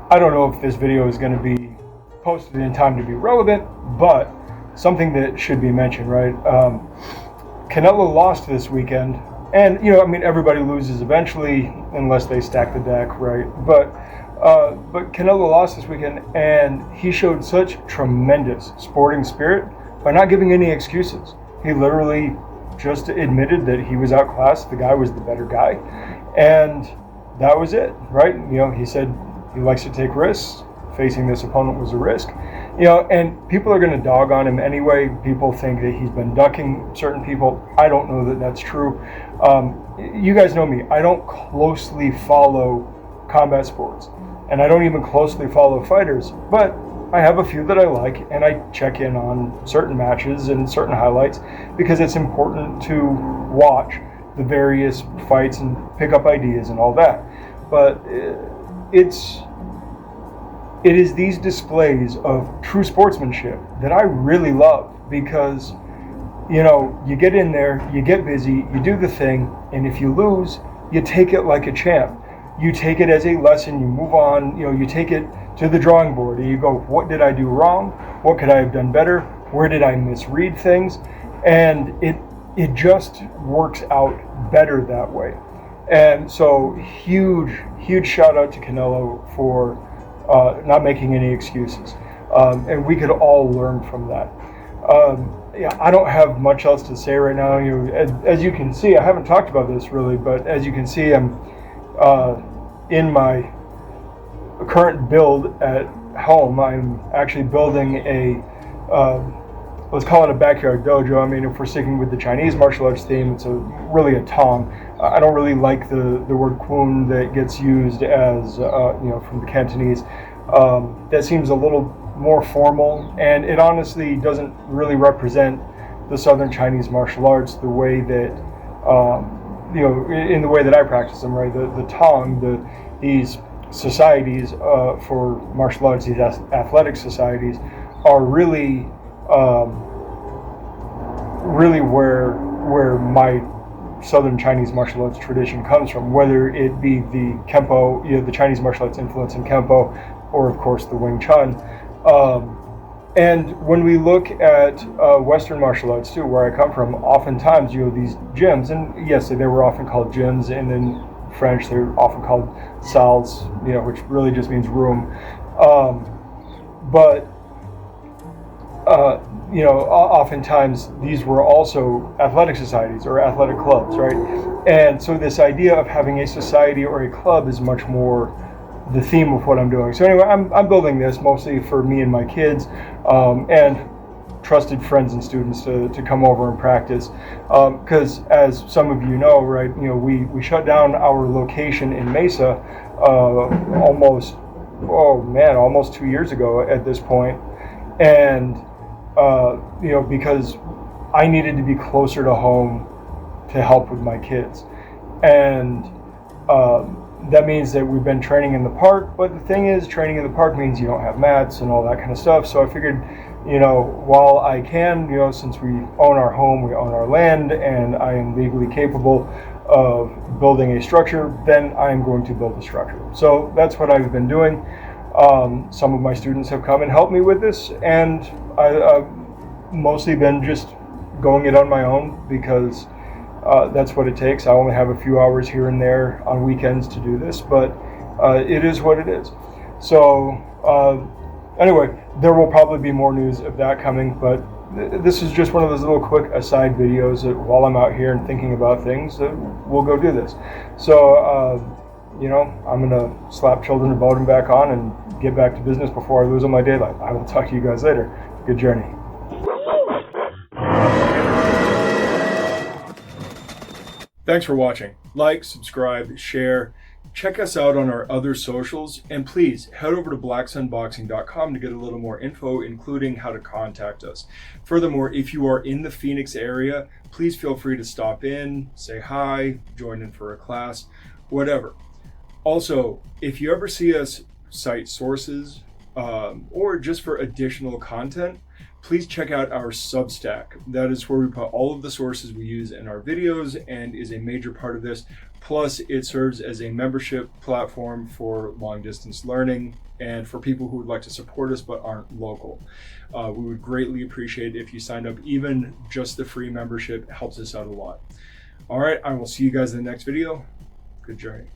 I don't know if this video is going to be posted in time to be relevant, but something that should be mentioned, right? Canelo lost this weekend, and everybody loses eventually unless they stack the deck, right? But Canelo lost this weekend, and he showed such tremendous sporting spirit by not giving any excuses. He literally just admitted that he was outclassed. The guy was the better guy, and that was it, right? He said he likes to take risks. Facing this opponent was a risk, and people are going to dog on him anyway. People think that he's been ducking certain people. I don't know that that's true. You guys know me. I don't closely follow combat sports, and I don't even closely follow fighters, but I have a few that I like, and I check in on certain matches and certain highlights because it's important to watch the various fights and pick up ideas and all that. But it is these displays of true sportsmanship that I really love because, you get in there, you get busy, you do the thing, and if you lose, you take it like a champ. You take it as a lesson, you move on, you take it to the drawing board, and you go, what did I do wrong? What could I have done better? Where did I misread things? And it just works out better that way. And so huge shout out to Canelo for not making any excuses. And we could all learn from that. I don't have much else to say right now. As you can see, I haven't talked about this really, but as you can see, I'm in my current build at home. I'm actually building a, let's call it a backyard dojo. If we're sticking with the Chinese martial arts theme, it's really a tong. I don't really like the word kun that gets used as, from the Cantonese. That seems a little more formal, and it honestly doesn't really represent the Southern Chinese martial arts the way that, in the way that I practice them, right? The tong, these societies for martial arts, these athletic societies, are really where my Southern Chinese martial arts tradition comes from, whether it be the Kempo, the Chinese martial arts influence in Kempo, or of course the Wing Chun. And when we look at Western martial arts too, where I come from, oftentimes these gyms, and yes, they were often called gyms, and in French they're often called salles, which really just means room. But oftentimes these were also athletic societies or athletic clubs, right? And so this idea of having a society or a club is much more the theme of what I'm doing. So anyway, I'm building this mostly for me and my kids, and trusted friends and students to come over and practice. Because as some of you know, right, we shut down our location in Mesa almost 2 years ago at this point, and because I needed to be closer to home to help with my kids, and that means that we've been training in the park, but the thing is, training in the park means you don't have mats and all that kind of stuff. So I figured, while I can, since we own our home, we own our land, and I am legally capable of building a structure, then I'm going to build a structure. So that's what I've been doing. Some of my students have come and helped me with this, and I've mostly been just going it on my own because that's what it takes. I only have a few hours here and there on weekends to do this, but it is what it is. So anyway, there will probably be more news of that coming, but this is just one of those little quick aside videos that while I'm out here and thinking about things, we'll go do this. So, I'm going to slap children and boat back on and get back to business before I lose all my daylight. I will talk to you guys later. Good journey. Thanks for watching. Like, subscribe, share. Check us out on our other socials, and please head over to blacksunboxing.com to get a little more info, including how to contact us. Furthermore, if you are in the Phoenix area, please feel free to stop in, say hi, join in for a class, whatever. Also, if you ever see us cite sources or just for additional content, please check out our Substack. That is where we put all of the sources we use in our videos and is a major part of this. Plus, it serves as a membership platform for long distance learning and for people who would like to support us but aren't local. We would greatly appreciate it if you signed up. Even just the free membership helps us out a lot. All right, I will see you guys in the next video. Good journey.